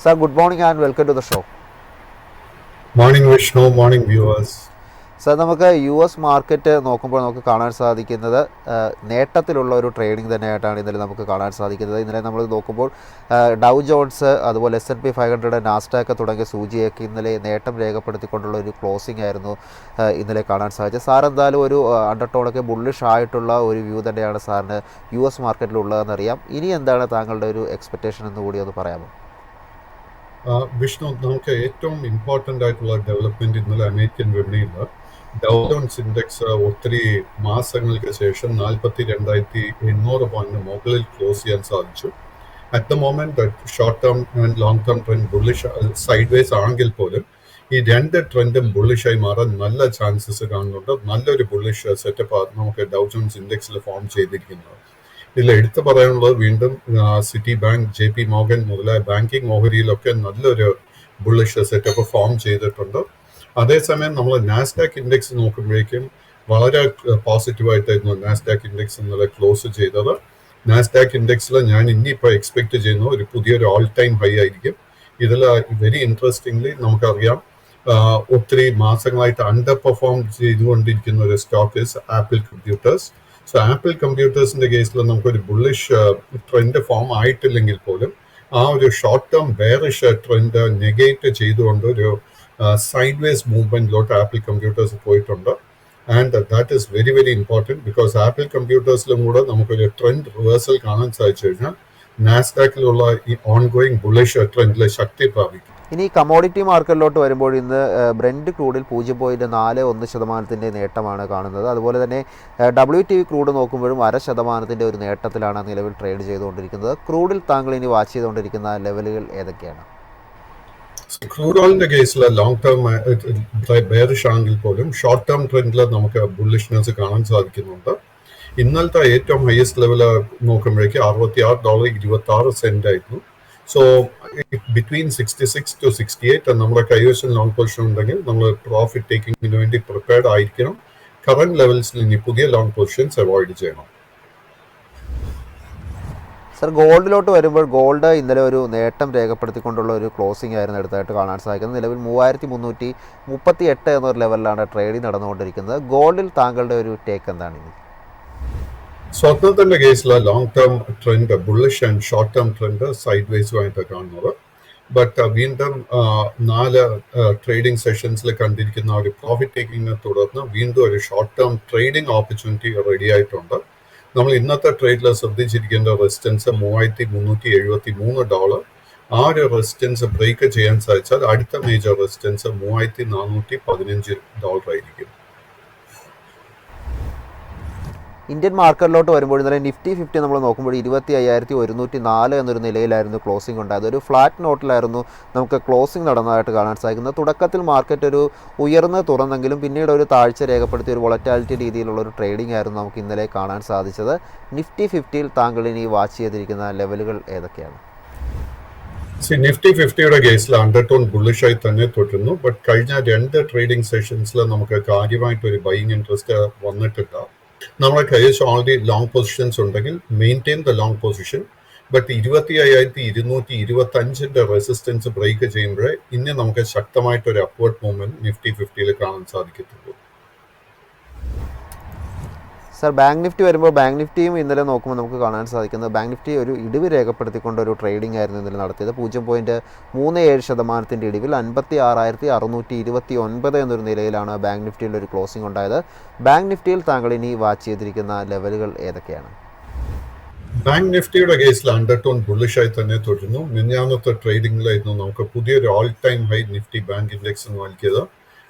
Sir, good morning and welcome to the show. Morning Vishnu, morning viewers. Sir, നമുക്ക് U S market നോക്കുമ്പോൾ നമുക്ക് കാണാൻ സാധിക്കുന്നത് നേട്ടത്തിലുള്ള ഒരു ട്രേഡിംഗ് തന്നെയായിട്ടാണ് ഇന്നലെ നമുക്ക് കാണാൻ സാധിക്കുന്നത്. ഇന്നലെ നമ്മൾ നോക്കുമ്പോൾ ഡൗ ജോൺസ്, അതുപോലെ S&P 500, നാസ്ഡാക്ക് തുടങ്ങിയ സൂചിയൊക്കെ ഇന്നലെ നേട്ടം രേഖപ്പെടുത്തിക്കൊണ്ടുള്ള ഒരു ക്ലോസിംഗ് ആയിരുന്നു ഇന്നലെ കാണാൻ സാധിച്ചത്. സാർ എന്തായാലും ഒരു അണ്ടർടോണൊക്കെ ബുള്ളിഷ് ആയിട്ടുള്ള ഒരു വ്യൂ തന്നെയാണ് സാറിന് യു എസ് മാർക്കറ്റിലുള്ളതെന്നറിയാം. ഇനി എന്താണ് താങ്കളുടെ ഒരു എക്സ്പെക്റ്റേഷൻ എന്ന് കൂടി ഒന്ന് പറയാമോ? വിഷ്ണു, നമുക്ക് ഏറ്റവും ഇമ്പോർട്ടൻ്റ് ആയിട്ടുള്ള ഡെവലപ്മെന്റ് ഇന്നലെ അമേരിക്കൻ വിപണിയിൽ ഡൗ ജോൺസ് ഇൻഡെക്സ് ഒത്തിരി മാസങ്ങൾക്ക് ശേഷം 42,800 പോയിന്റ് മുകളിൽ ക്ലോസ് ചെയ്യാൻ സാധിച്ചു. At the moment short term and long term trend bullish side vase ആണെങ്കിൽ പോലും ഈ രണ്ട് ട്രെൻഡും ബുള്ളിഷായി മാറാൻ നല്ല ചാൻസസ് കാണുന്നുണ്ട്. നല്ലൊരു ബുള്ളിഷ് സെറ്റപ്പ് നമുക്ക് ഡൗ ജോൺസ് ഇൻഡെക്സിൽ ഫോം ചെയ്തിരിക്കുന്നത്. ഇതിൽ എടുത്തു പറയാനുള്ളത് വീണ്ടും സിറ്റി ബാങ്ക്, JP മോർഗൻ മുതലായ ബാങ്കിങ് ഓഹരിയിലൊക്കെ നല്ലൊരു ബുള്ളിഷ് സെറ്റപ്പ് ഫോം ചെയ്തിട്ടുണ്ട്. അതേസമയം നമ്മൾ നാസ്ഡാക്ക് ഇൻഡെക്സ് നോക്കുമ്പോഴേക്കും വളരെ പോസിറ്റീവായിട്ടായിരുന്നു നാസ്ഡാക്ക് ഇൻഡെക്സ് ഇന്നലെ ക്ലോസ് ചെയ്തത്. നാസ്ഡാക്ക് ഇൻഡെക്സിൽ ഞാൻ ഇനിയിപ്പോൾ എക്സ്പെക്ട് ചെയ്യുന്ന ഒരു പുതിയൊരു ഓൾ ടൈം ഹൈ ആയിരിക്കും. ഇതിൽ വെരി ഇൻട്രസ്റ്റിംഗ്ലി നമുക്കറിയാം ഒത്തിരി മാസങ്ങളായിട്ട് അണ്ടർ പെർഫോം ചെയ്തുകൊണ്ടിരിക്കുന്ന ഒരു stock is Apple computers. So Apple കമ്പ്യൂട്ടേഴ്സിന്റെ കേസിൽ നമുക്കൊരു ബുള്ളിഷ് ട്രെൻഡ് ഫോം ആയിട്ടില്ലെങ്കിൽ പോലും ആ ഒരു short term bearish trend negate ചെയ്തുകൊണ്ട് ഒരു സൈഡ് വേസ് മൂവ്മെന്റിലോട്ട് ആപ്പിൾ കമ്പ്യൂട്ടേഴ്സ് പോയിട്ടുണ്ട്. And that is very very important because Apple കമ്പ്യൂട്ടേഴ്സിലും കൂടെ നമുക്കൊരു ട്രെൻഡ് റിവേഴ്സൽ കാണാൻ സാധിച്ചു കഴിഞ്ഞാൽ നാസ്ഡാക്കിലുള്ള ഈ ഓൺഗോയിങ് ബുള്ളിഷ് ട്രെൻഡിൽ ശക്തി പ്രാപിക്കും. ഇനി കമോഡിറ്റി മാർക്കറ്റിലോട്ട് വരുമ്പോൾ ഇന്ന് ബ്രെൻഡ് ക്രൂഡിൽ 0.41% നേട്ടമാണ് കാണുന്നത്. അതുപോലെ തന്നെ WTI ക്രൂഡ് നോക്കുമ്പോഴും 0.5% ഒരു നേട്ടത്തിലാണ് നിലവിൽ ട്രേഡ് ചെയ്തുകൊണ്ടിരിക്കുന്നത്. ക്രൂഡിൽ താങ്കൾ ഇനി വാച്ച് ചെയ്തുകൊണ്ടിരിക്കുന്ന ലെവലുകൾ ഏതൊക്കെയാണ്? ക്രൂഡ് ഓയിലിന്റെ കേസിൽ ലോങ് ടേം ബെയറിഷ് ആണെങ്കിൽ പോലും ഷോർട്ട് ടേം ട്രെൻഡിൽ നമുക്ക് ബുള്ളിഷ്നെസ് കാണാൻ സാധിക്കുന്നുണ്ട്. ഇന്നലത്തെ ഏറ്റവും ഹയസ്റ്റ് ലെവല് നോക്കുമ്പോഴേക്ക് $66.26 ആയിരുന്നു. സോ ബിറ്റ്വീൻ 66 to 68 നമ്മുടെ കൈവശം ലോങ് പൊസിഷൻ ഉണ്ടെങ്കിൽ നമ്മൾ പ്രോഫിറ്റ് ടേക്കിങ്ങിന് വേണ്ടി പ്രിപ്പയർഡ് ആയിരിക്കണം. കറന്റ് ലെവൽസിൽ ഇനി പുതിയ ലോങ് പൊസിഷൻസ് അവോയ്ഡ് ചെയ്യണം. സർ, ഗോൾഡിലോട്ട് വരുമ്പോൾ ഗോൾഡ് ഇന്നലെ ഒരു നേട്ടം രേഖപ്പെടുത്തിക്കൊണ്ടുള്ള ഒരു ക്ലോസിംഗ് ആയിരുന്നു എടുത്തായിട്ട് കാണാൻ സാധിക്കുന്നത്. നിലവിൽ 3338 എന്നൊരു ലെവലിലാണ് ട്രേഡിംഗ് നടന്നുകൊണ്ടിരിക്കുന്നത്. ഗോൾഡിൽ താങ്കളുടെ ഒരു ടേക്ക് എന്താണ്? സ്വർണത്തിന്റെ കേസിൽ long term trend bullish and short term trend side വേസുമായിട്ട് കാണുന്നത്. ബട്ട് വീണ്ടും 4 ട്രേഡിംഗ് സെഷൻസിൽ കണ്ടിരിക്കുന്ന ഒരു പ്രോഫിറ്റ് ടേക്കിങ്ങിനെ തുടർന്ന് വീണ്ടും ഒരു short term trading opportunity ready ആയിട്ടുണ്ട്. നമ്മൾ ഇന്നത്തെ ട്രേഡിൽ ശ്രദ്ധിച്ചിരിക്കേണ്ട റെസിസ്റ്റൻസ് $3,373. ആ ഒരു റെസിസ്റ്റൻസ് ബ്രേക്ക് ചെയ്യാൻ സാധിച്ചാൽ അടുത്ത മേജർ റെസിസ്റ്റൻസ് $3,415 ആയിരിക്കും. ഇന്ത്യൻ മാർക്കറ്റിലോട്ട് വരുമ്പോൾ ഇന്നലെ നിഫ്റ്റി 50 നമ്മൾ നോക്കുമ്പോൾ 25,104 എന്നൊരു നിലയിലായിരുന്നു ക്ലോസിംഗ് ഉണ്ടായത്. ഒരു ഫ്ലാറ്റ് നോട്ടിലായിരുന്നു നമുക്ക് ക്ലോസിംഗ് നടന്നതായിട്ട് കാണാൻ സാധിക്കുന്നത്. തുടക്കത്തിൽ മാർക്കറ്റ് ഒരു ഉയർന്ന് തുറന്നെങ്കിലും പിന്നീട് ഒരു താഴ്ച രേഖപ്പെടുത്തിയ ഒരു വോളറ്റാലിറ്റി രീതിയിലുള്ള ഒരു ട്രേഡിംഗ് ആയിരുന്നു നമുക്ക് ഇന്നലെ കാണാൻ സാധിച്ചത്. നിഫ്റ്റി 50യിൽ താങ്കൾ ഇനി വാച്ച് ചെയ്തിരിക്കുന്ന ലെവലുകൾ ഏതൊക്കെയാണ്? നിഫ്റ്റി 50യുടെ കേസിൽ അണ്ടർടോൺ ബുള്ളിഷായി തന്നെ തുടരുന്നു. ബട്ട് കഴിഞ്ഞ 2 ട്രേഡിംഗ് സെഷൻസിൽ നമുക്ക് കാര്യമായിട്ടൊരു ബൈയിങ് ഇൻട്രസ്റ്റ് വന്നിട്ടില്ല. നമ്മുടെ കൈവശം ഓൾറെഡി ലോങ് പൊസിഷൻസ് ഉണ്ടെങ്കിൽ maintain the long position. But 25,225 resistance break ചെയ്യുമ്പോഴേ ഇനി നമുക്ക് ശക്തമായിട്ടൊരു അപ്വേർഡ് മൂവ്മെന്റ് നിഫ്റ്റി 50യിൽ കാണാൻ സാധിക്കത്തുള്ളൂ. സർ, ബാങ്ക് നിഫ്റ്റി വരുമ്പോൾ ബാങ്ക് നിഫ്റ്റിയും ഇന്നലെ നോക്കുമ്പോൾ നമുക്ക് കാണാൻ സാധിക്കുന്നത് ബാങ്ക് നിഫ്റ്റി ഒരു ഇടിവ് രേഖപ്പെടുത്തിക്കൊണ്ട് ഒരു ട്രേഡിംഗ് ആയിരുന്നു ഇന്നലെ നടത്തിയത്. 0.37% ഇടിവിൽ 56,629 എന്നൊരു നിലയിലാണ് ബാങ്ക് നിഫ്റ്റിയിൽ ഒരു ക്ലോസിംഗ് ഉണ്ടായത്. ബാങ്ക് നിഫ്റ്റിയിൽ താങ്കൾ ഇനി വാച്ച് ചെയ്തിരിക്കുന്ന ലെവലുകൾ ഏതൊക്കെയാണ്? ബാങ്ക് നിഫ്റ്റിയുടെ കേസിൽ അണ്ടർടോൺ ബുള്ളിഷായി തന്നെ തുടരുന്നു. മിനിഞ്ഞാന്നത്തെ ട്രേഡിംഗിലായിരുന്നു നമുക്ക് പുതിയൊരു all time high Nifty bank index നൽകിയത്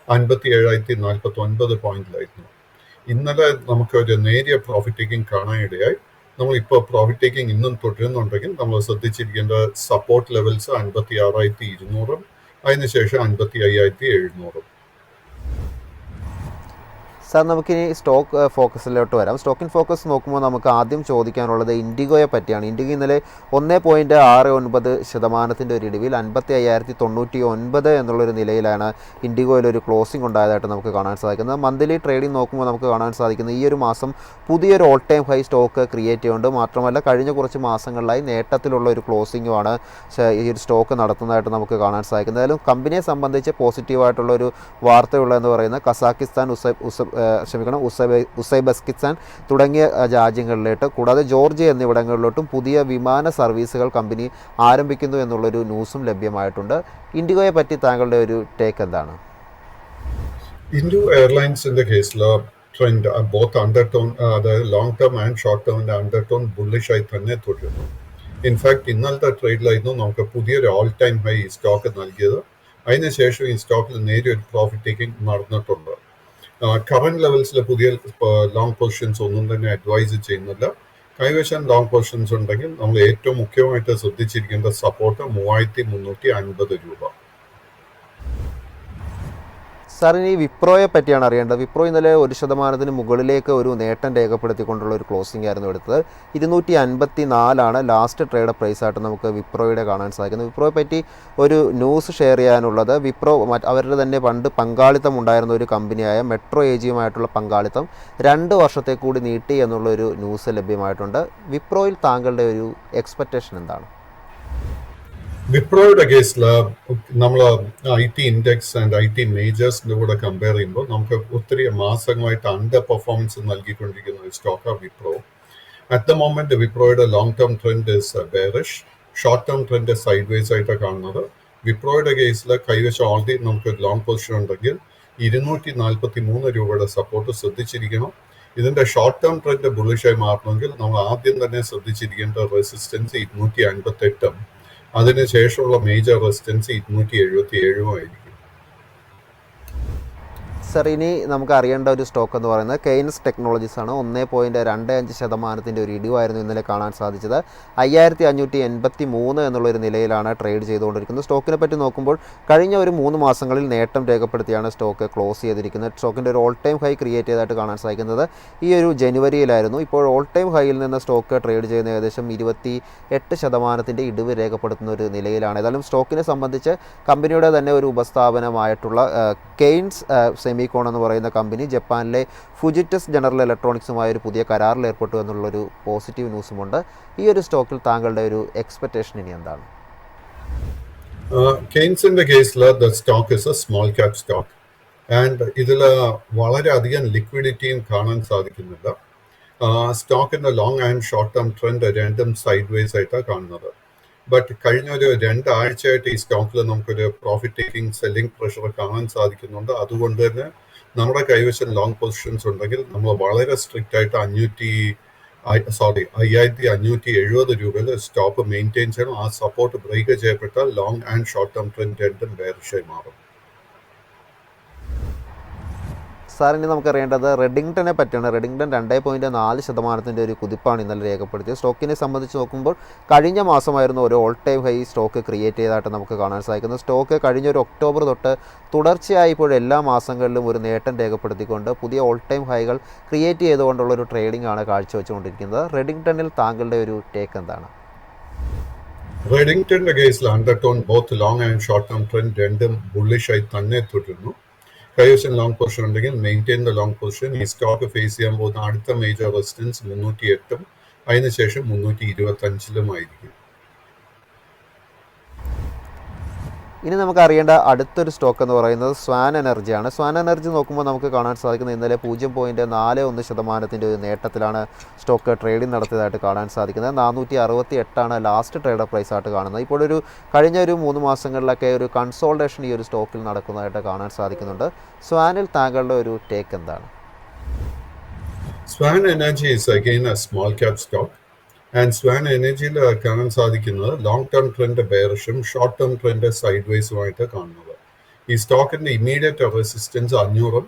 57,049 പോയിന്റിലായിരുന്നു. ഇന്നലെ നമുക്ക് ഒരു നേരിയ പ്രോഫിറ്റ് ടേക്കിംഗ് കാണാനിടയായി. നമ്മളിപ്പോൾ പ്രോഫിറ്റ് ടേക്കിംഗ് ഇന്നും തുടരുന്നുണ്ടെങ്കിൽ നമ്മൾ ശ്രദ്ധിച്ചിരിക്കേണ്ട സപ്പോർട്ട് ലെവൽസ് 56,200 അതിനുശേഷം 55,700. സാർ നമുക്കിനി സ്റ്റോക്ക് ഫോക്കസിലോട്ട് വരാം. സ്റ്റോക്ക് ഇൻ ഫോക്കസ് നോക്കുമ്പോൾ നമുക്ക് ആദ്യം ചോദിക്കാനുള്ളത് ഇൻഡിഗോയെ പറ്റിയാണ്. ഇൻഡിഗോ ഇന്നലെ 1.69% ഒരു ഇടിവിൽ 55,099 എന്നുള്ളൊരു നിലയിലാണ് ഇൻഡിഗോയിലൊരു ക്ലോസിംഗ് ഉണ്ടായതായിട്ട് നമുക്ക് കാണാൻ സാധിക്കുന്നത്. മന്ത്ലി ട്രേഡിംഗ് നോക്കുമ്പോൾ നമുക്ക് കാണാൻ സാധിക്കുന്നത് ഈ ഒരു മാസം പുതിയൊരു all time high stock create ചെയ്യുന്നുണ്ട്. മാത്രമല്ല കഴിഞ്ഞ കുറച്ച് മാസങ്ങളിലായി നേട്ടത്തിലുള്ള ഒരു ക്ലോസിംഗുമാണ് ഈ ഒരു സ്റ്റോക്ക് നടത്തുന്നതായിട്ട് നമുക്ക് കാണാൻ സാധിക്കുന്നത്. അതിലും കമ്പനിയെ സംബന്ധിച്ച് പോസിറ്റീവായിട്ടുള്ളൊരു വാർത്തയുള്ളതെന്ന് പറയുന്നത് കസാക്കിസ്ഥാൻ, ഉസ്ബെക്കിസ്ഥാൻ തുടങ്ങിയ രാജ്യങ്ങളിലോട്ട് കൂടാതെ ജോർജിയ എന്നിവിടങ്ങളിലോട്ടും പുതിയ വിമാന സർവീസുകൾ കമ്പനി ആരംഭിക്കുന്നു എന്നുള്ളൊരു ന്യൂസും ലഭ്യമായിട്ടുണ്ട്. ഇൻഡിഗോയെ പറ്റി താങ്കളുടെ ഒരു ടേക്ക് എന്താണ്? ഇൻഡോ എയർലൈൻസിന്റെ കേസിൽ ട്രെൻഡ് ബോത്ത് അണ്ടർടോൺ, അതായത് ലോങ് ടേം ആൻഡ് ഷോർട്ട് ടേമിന്റെ അണ്ടർടോൺ ബുള്ളിഷായി തന്നെ തുടരുന്നു. ഇൻഫാക്ട് ഇന്നലത്തെ ട്രേഡിലായിരുന്നു നമുക്ക് പുതിയൊരു ഓൾ ടൈം ഹൈ ഈ സ്റ്റോക്ക് നൽകിയത്. അതിനുശേഷം ഈ സ്റ്റോക്കിൽ നേരിയൊരു പ്രോഫിറ്റ് ടേക്കിംഗ് നടന്നിട്ടുണ്ട്. കറന്റ് ലെവൽസിൽ പുതിയ ലോങ് പൊസിഷൻസ് ഒന്നും തന്നെ അഡ്വൈസ് ചെയ്യുന്നില്ല. കൈവശം ലോങ് പൊസിഷൻസ് ഉണ്ടെങ്കിൽ നമ്മൾ ഏറ്റവും മുഖ്യമായിട്ട് ശ്രദ്ധിച്ചിരിക്കേണ്ട സപ്പോർട്ട് 3350 രൂപ. സാർ ഇനി വിപ്രോയെ പറ്റിയാണ് അറിയേണ്ടത്. വിപ്രോ ഇന്നലെ 1% മുകളിലേക്ക് ഒരു നേട്ടം രേഖപ്പെടുത്തിക്കൊണ്ടുള്ള ഒരു ക്ലോസിംഗ് ആയിരുന്നു എടുത്തത്. 254 ലാസ്റ്റ് ട്രേഡ് പ്രൈസ് ആയിട്ട് നമുക്ക് വിപ്രോയുടെ കാണാൻ സാധിക്കുന്നത്. വിപ്രോയെ പറ്റി ഒരു ന്യൂസ് ഷെയർ ചെയ്യാനുള്ളത്, വിപ്രോ അവരുടെ തന്നെ പണ്ട് പങ്കാളിത്തം ഉണ്ടായിരുന്ന ഒരു കമ്പനിയായ മെട്രോ ഏജിയുമായിട്ടുള്ള പങ്കാളിത്തം 2 വർഷത്തെ കൂടി നീട്ടി എന്നുള്ളൊരു ന്യൂസ് ലഭ്യമായിട്ടുണ്ട്. വിപ്രോയിൽ താങ്കളുടെ ഒരു എക്സ്പെക്റ്റേഷൻ എന്താണ്? വിപ്രോയുടെ കേസിൽ നമ്മൾ IT ഇൻഡെക്സ് ആൻഡ് IT മേജേഴ്സിന്റെ കൂടെ കമ്പയർ ചെയ്യുമ്പോൾ നമുക്ക് ഒത്തിരി മാസങ്ങളായിട്ട് അണ്ടർ പെർഫോമൻസ് നൽകിക്കൊണ്ടിരിക്കുന്ന ഒരു സ്റ്റോക്കാണ് വിപ്രോ. അറ്റ് ദ മൊമെന്റ് വിപ്രോയുടെ long term trend is bearish, short term trend side ways ആയിട്ടാണ് കാണുന്നത്. വിപ്രോയുടെ കേസിൽ കൈവശം ഓൾറെഡി നമുക്ക് ലോങ് പൊസിഷൻ ഉണ്ടെങ്കിൽ 243 രൂപയുടെ സപ്പോർട്ട് ശ്രദ്ധിച്ചിരിക്കണം. ഇതിന്റെ ഷോർട്ട് ടേം ട്രെൻഡ് ബുള്ളിഷായി മാറണമെങ്കിൽ നമ്മൾ ആദ്യം തന്നെ ശ്രദ്ധിച്ചിരിക്കേണ്ട റെസിസ്റ്റൻസ് 258, അതിനുശേഷമുള്ള മേജർ റെസിസ്റ്റൻസ് 277 ആയിരിക്കും. സർ ഇനി നമുക്ക് അറിയേണ്ട ഒരു സ്റ്റോക്ക് എന്ന് പറയുന്നത് കെയ്ൻസ് ടെക്നോളജീസ് ആണ്. 1.25% ഒരു ഇടിവായിരുന്നു ഇന്നലെ കാണാൻ സാധിച്ചത്. 5583 എന്നുള്ളൊരു നിലയിലാണ് ട്രേഡ് ചെയ്തുകൊണ്ടിരിക്കുന്നത്. സ്റ്റോക്കിനെ പറ്റി നോക്കുമ്പോൾ കഴിഞ്ഞ ഒരു 3 മാസങ്ങളിൽ നേട്ടം രേഖപ്പെടുത്തിയാണ് സ്റ്റോക്ക് ക്ലോസ് ചെയ്തിരിക്കുന്നത്. സ്റ്റോക്കിൻ്റെ ഒരു ഓൾ ടൈം ഹൈ ക്രിയേറ്റ് ചെയ്തതായിട്ട് കാണാൻ സാധിക്കുന്നത് ഈ ഒരു ജനുവരിയിലായിരുന്നു. ഇപ്പോൾ ഓൾ ടൈം ഹൈയിൽ നിന്ന് സ്റ്റോക്ക് ട്രേഡ് ചെയ്യുന്ന ഏകദേശം 28% ഇടിവ് രേഖപ്പെടുത്തുന്ന ഒരു നിലയിലാണ്. ഏതായാലും സ്റ്റോക്കിനെ സംബന്ധിച്ച് കമ്പനിയുടെ തന്നെ ഒരു ഉപസ്ഥാപനമായിട്ടുള്ള കെയ്ൻസ് സെമികോൺ എന്ന് പറയുന്ന കമ്പനി ജപ്പാനിലെ ഫുജിറ്റസ് ജനറൽ ഇലക്ട്രോണിക്സുമായി ഒരു പുതിയ കരാറിൽ ഏർപ്പെട്ടു എന്നുള്ളൊരു പോസിറ്റീവ് ന്യൂസുമുണ്ട്. ഈ ഒരു സ്റ്റോക്കിൽ താങ്കളുടെ ഒരു എക്സ്പെക്റ്റേഷൻ ഇനി എന്താണ്? കെയ്ൻസിന്റെ കേസിൽ the stock is a small cap stock and ഇതിൽ വളരെയധികം ലിക്വിഡിറ്റിയും കാണാൻ സാധിക്കുന്നില്ല. സ്റ്റോക്കിന്റെ long and short term trend രണ്ടും സൈഡ് വേസ് ആയിട്ടാണ് കാണുന്നത്. ബട്ട് കഴിഞ്ഞ ഒരു 2 ആഴ്ചയായിട്ട് ഈ സ്റ്റോക്കിൽ നമുക്കൊരു പ്രോഫിറ്റ് ടേക്കിംഗ് സെല്ലിംഗ് പ്രഷർ കാണാൻ സാധിക്കുന്നുണ്ട്. അതുകൊണ്ട് തന്നെ നമ്മുടെ കൈവശം ലോങ് പൊസിഷൻസ് ഉണ്ടെങ്കിൽ നമ്മൾ വളരെ സ്ട്രിക്റ്റ് ആയിട്ട് 5570 രൂപയിൽ സ്റ്റോപ്പ് മെയിൻറ്റെയിൻ ചെയ്യണം. ആ സപ്പോർട്ട് ബ്രേക്ക് ചെയ്യപ്പെട്ടാൽ long and short term trend രണ്ടും ബെയറിഷായി മാറും. സാറിന് നമുക്കറിയേണ്ടത് റെഡിങ്ടനെ പറ്റിയാണ്. റെഡിങ്ടൺ 2.4% ഒരു കുതിപ്പാണ് ഇന്നലെ രേഖപ്പെടുത്തിയത്. സ്റ്റോക്കിനെ സംബന്ധിച്ച് നോക്കുമ്പോൾ കഴിഞ്ഞ മാസമായിരുന്നു ഒരു all time high stock create ചെയ്തതായിട്ട് നമുക്ക് കാണാൻ സാധിക്കുന്നത്. സ്റ്റോക്ക് കഴിഞ്ഞ ഒരു ഒക്ടോബർ തൊട്ട് തുടർച്ചയായി ഇപ്പോൾ എല്ലാ മാസങ്ങളിലും ഒരു നേട്ടം രേഖപ്പെടുത്തിക്കൊണ്ട് പുതിയ ഓൾ ടൈം ഹൈകൾ ക്രിയേറ്റ് ചെയ്തുകൊണ്ടുള്ളൊരു ട്രേഡിംഗ് ആണ് കാഴ്ചവെച്ചുകൊണ്ടിരിക്കുന്നത്. റെഡിങ്ടണിൽ താങ്കളുടെ ഒരു ടേക്ക് എന്താണ്? റെഡിങ്ടന്റെ കേസിൽ undertone both long and short term trend രണ്ടും ബുള്ളിഷായി തന്നെ തുടരുന്നു. കൈവശം ലോങ് പൊസിഷൻ ഉണ്ടെങ്കിൽ മെയിൻറ്റെയിൻ ദ ലോങ് പൊസിഷൻ. ഈ സ്റ്റോക്ക് ഫേസ് ചെയ്യാൻ പോകുന്ന അടുത്ത മേജർ റെസിസ്റ്റൻസ് 308 അതിനുശേഷം 325 ആയിരിക്കും. ഇനി നമുക്ക് അറിയേണ്ട അടുത്തൊരു സ്റ്റോക്ക് എന്ന് പറയുന്നത് സ്വാൻ എനർജിയാണ്. സ്വാൻ എനർജി നോക്കുമ്പോൾ നമുക്ക് കാണാൻ സാധിക്കുന്നത് ഇന്നലെ 0.41% ഒരു നേട്ടത്തിലാണ് സ്റ്റോക്ക് ട്രേഡിംഗ് നടത്തിയതായിട്ട് കാണാൻ സാധിക്കുന്നത്. 468 ലാസ്റ്റ് ട്രേഡ് പ്രൈസ് ആയിട്ട് കാണുന്നത്. ഇപ്പോൾ കഴിഞ്ഞ ഒരു 3 മാസങ്ങളിലൊക്കെ ഒരു കൺസോൾട്ടേഷൻ ഈ ഒരു സ്റ്റോക്കിൽ നടക്കുന്നതായിട്ട് കാണാൻ സാധിക്കുന്നുണ്ട്. സ്വാനിൽ താങ്കളുടെ ഒരു ടേക്ക് എന്താണ്? Swan energy is again a small cap stock and Swan എനർജിയിൽ കാണാൻ സാധിക്കുന്നത് ലോങ് ടേം ട്രെൻഡ് ബെയറിഷും ഷോർട്ട് ടേം ട്രെൻഡ് സൈഡ് വേസുമായിട്ട് കാണുന്നത്. ഈ സ്റ്റോക്കിന്റെ ഇമ്മീഡിയറ്റ് റെസിസ്റ്റൻസ് 500,